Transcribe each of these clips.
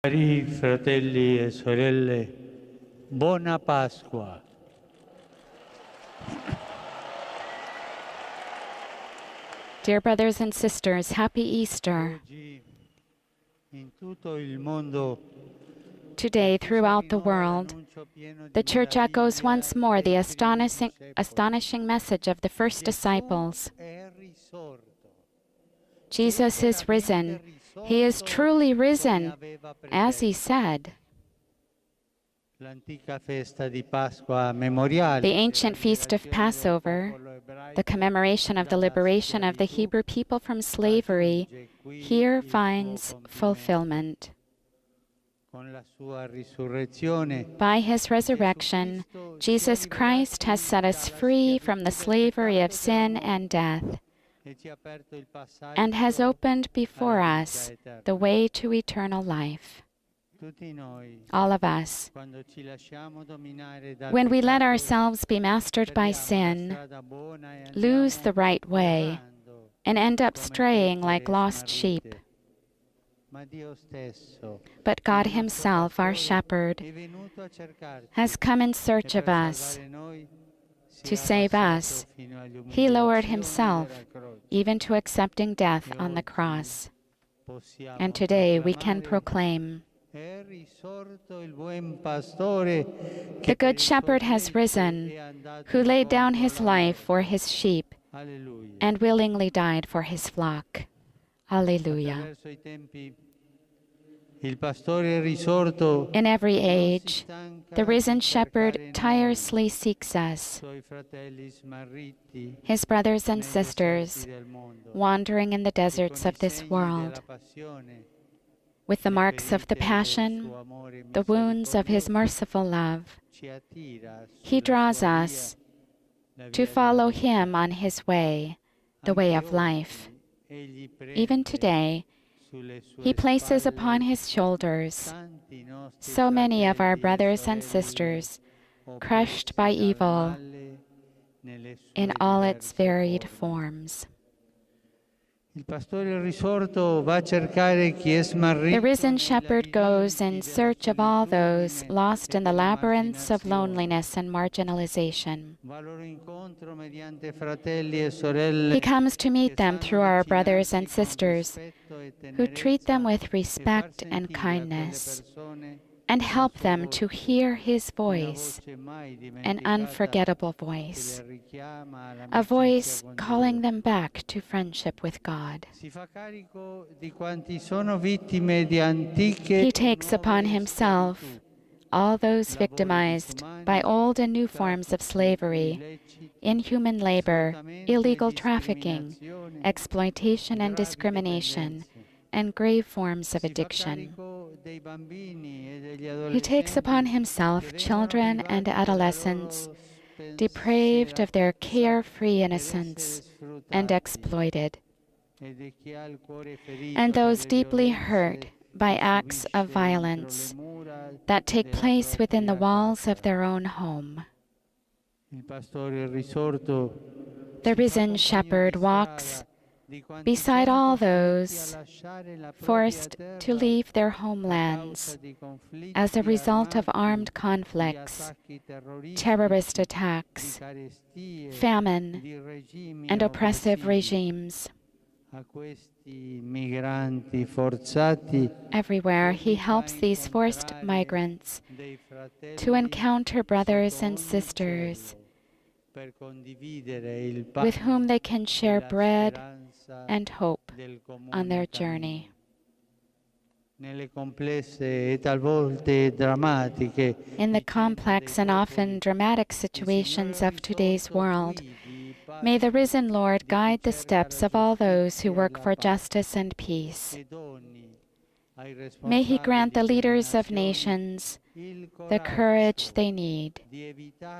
Cari fratelli e sorelle, buona Pasqua. Dear brothers and sisters, happy Easter. Oggi in tutto il mondo Today, throughout the world, the Church echoes once more the astonishing message of the first disciples. Jesus is risen. He is truly risen, as he said. The ancient feast of Passover, the commemoration of the liberation of the Hebrew people from slavery, here finds fulfillment. By his resurrection, Jesus Christ has set us free from the slavery of sin and death, and has opened before us the way to eternal life. All of us, when we let ourselves be mastered by sin, lose the right way, and end up straying like lost sheep. But God himself, our shepherd, has come in search of us to save us. He lowered himself even to accepting death on the cross. And today we can proclaim, the Good Shepherd has risen, who laid down his life for his sheep and willingly died for his flock. Alleluia. In every age, the risen shepherd tirelessly seeks us, his brothers and sisters, wandering in the deserts of this world. With the marks of the Passion, the wounds of his merciful love, he draws us to follow him on his way, the way of life. Even today, he places upon his shoulders so many of our brothers and sisters crushed by evil in all its varied forms. The risen shepherd goes in search of all those lost in the labyrinths of loneliness and marginalization. He comes to meet them through our brothers and sisters, who treat them with respect and kindness, and help them to hear his voice, an unforgettable voice, a voice calling them back to friendship with God. He takes upon himself all those victimized by old and new forms of slavery, inhuman labor, illegal trafficking, exploitation and discrimination, and grave forms of addiction. He takes upon himself children and adolescents depraved of their carefree innocence and exploited, and those deeply hurt by acts of violence that take place within the walls of their own home. The risen shepherd walks beside all those forced to leave their homelands as a result of armed conflicts, terrorist attacks, famine, and oppressive regimes. Everywhere he helps these forced migrants to encounter brothers and sisters with whom they can share bread and hope on their journey. In the complex and often dramatic situations of today's world, may the risen Lord guide the steps of all those who work for justice and peace. May he grant the leaders of nations the courage they need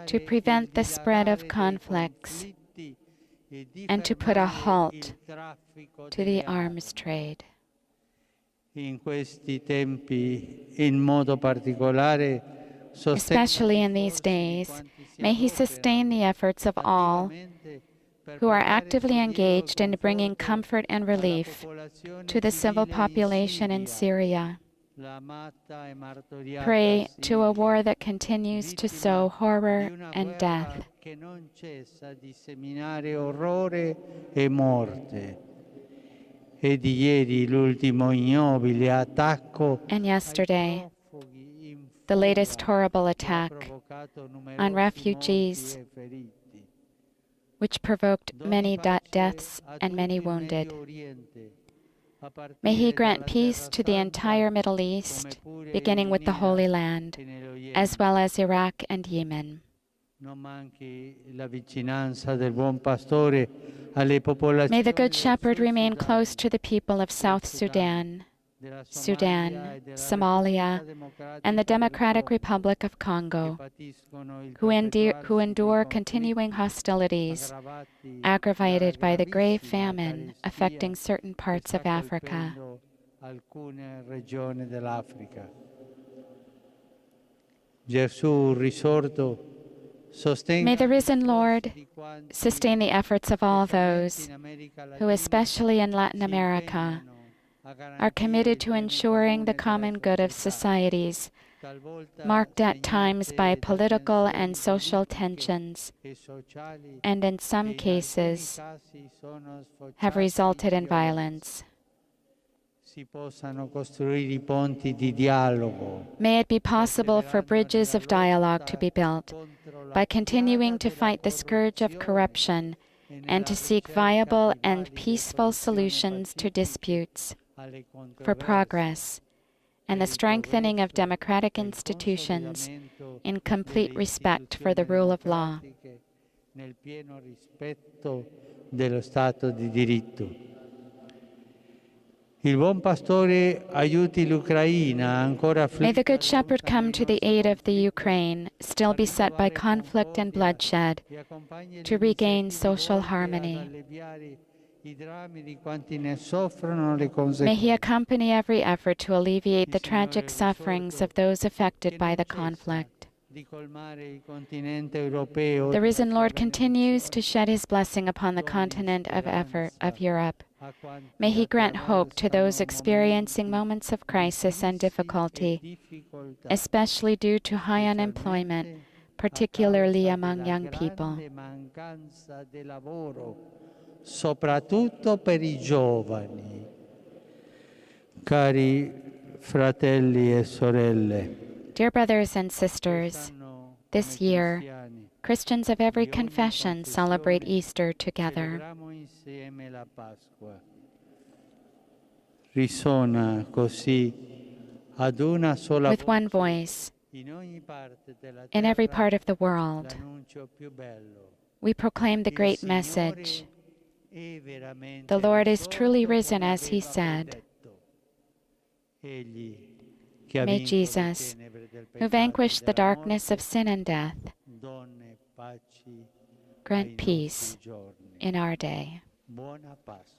to prevent the spread of conflicts and to put a halt to the arms trade. Especially in these days, may he sustain the efforts of all who are actively engaged in bringing comfort and relief to the civil population in Syria. Pray to a war that continues to sow horror and death. Che non cessa di seminare orrore e morte. E di ieri l'ultimo ignobile attacco And yesterday, profughi in the latest fuga horrible che ha attack provocato on numerosi refugees, morti e feriti. which provoked many Doni deaths pace a and many tutto il wounded. Medio Oriente, a May He partire grant dalla peace Terra to the Santa, entire Middle come East, pure beginning with the in Holy Iraq Land, e nello as Yemen. well as Iraq and Yemen. Non manchi la vicinanza del buon pastore alle popolazioni May the Good del Shepherd Sud remain Sudan, close to the people of del South Sudan, Sudan, della Somalia Sudan, e della Somalia, Repubblica and the Democratica del Democratic Congo, Republic of che Congo, patiscono il who perpetuarsi endure dei continuing conflitti hostilities aggravati aggravated da by the grave gravissima famine carestia affecting certain che parts sta of Africa. colpendo alcune regioni dell'Africa. Gesù risorto May sostenga the gli risen Lord sforzi di quanti, sustain the efforts of all specialmente those in America who, Latina, especially in Latin si America, impegnano a are garantire committed il to bene ensuring the comune della common good of società, societies, talvolta marked at times by segnate da political and tensioni social politiche tensions, e sociali and in che some in alcuni cases casi sono have sfociati resulted in violenza. violence. Si possano costruire i ponti di dialogo, May it be possible for perseverando bridges nella of dialogue to lotta be built contro la by piaga continuing to della fight the scourge of corruzione corruption e and nella to seek ricerca viable di and valide peaceful soluzioni solutions to pacifiche disputes, alle for controversie progress, and per the il strengthening of progresso democratic e il institutions consolidamento in delle complete respect for the istituzioni rule of law. democratiche nel pieno rispetto dello Stato di diritto. Il buon pastore aiuti l'Ucraina ancora May the afflitta Good a Shepherd causa come dei to the nostri aid of the conflitti Ukraine, still a beset by ritrovare conflict and concordia bloodshed, e accompagni le to regain iniziative social volte ad harmony. alleviare i drammi di quanti ne soffrono le May He conseguenze. accompany every effort to alleviate Il the tragic Signore sufferings risorto of those che affected by non the cessa conflict. di colmare il continente europeo The della risen sua Lord continues to benedizione, shed His blessing upon the doni continent of speranza Europe. a May quanti He grant hope to those attraversano experiencing momenti moments of di crisis and crisi e difficulty, difficoltà, especially due to high unemployment, specialmente a particularly causa among della young people. grande mancanza di lavoro, soprattutto per i giovani. Cari fratelli e sorelle, Dear brothers and sisters, quest'anno this come year, cristiani Christians of every di ogni confession celebrate confessione Easter together. celebriamo insieme la Pasqua. Risona così ad una sola With one voce voice, in ogni parte della in every terra part of the world, l'annuncio più bello. we proclaim the Il great Signore message. è veramente The Lord is truly risorto risen, come as He aveva said. predetto. Egli che ha May vinto le Jesus, tenebre del who peccato e vanquished the della darkness of morte, sin and death, donne paci ai grant nostri peace giorni. in our day. Buona Pasqua.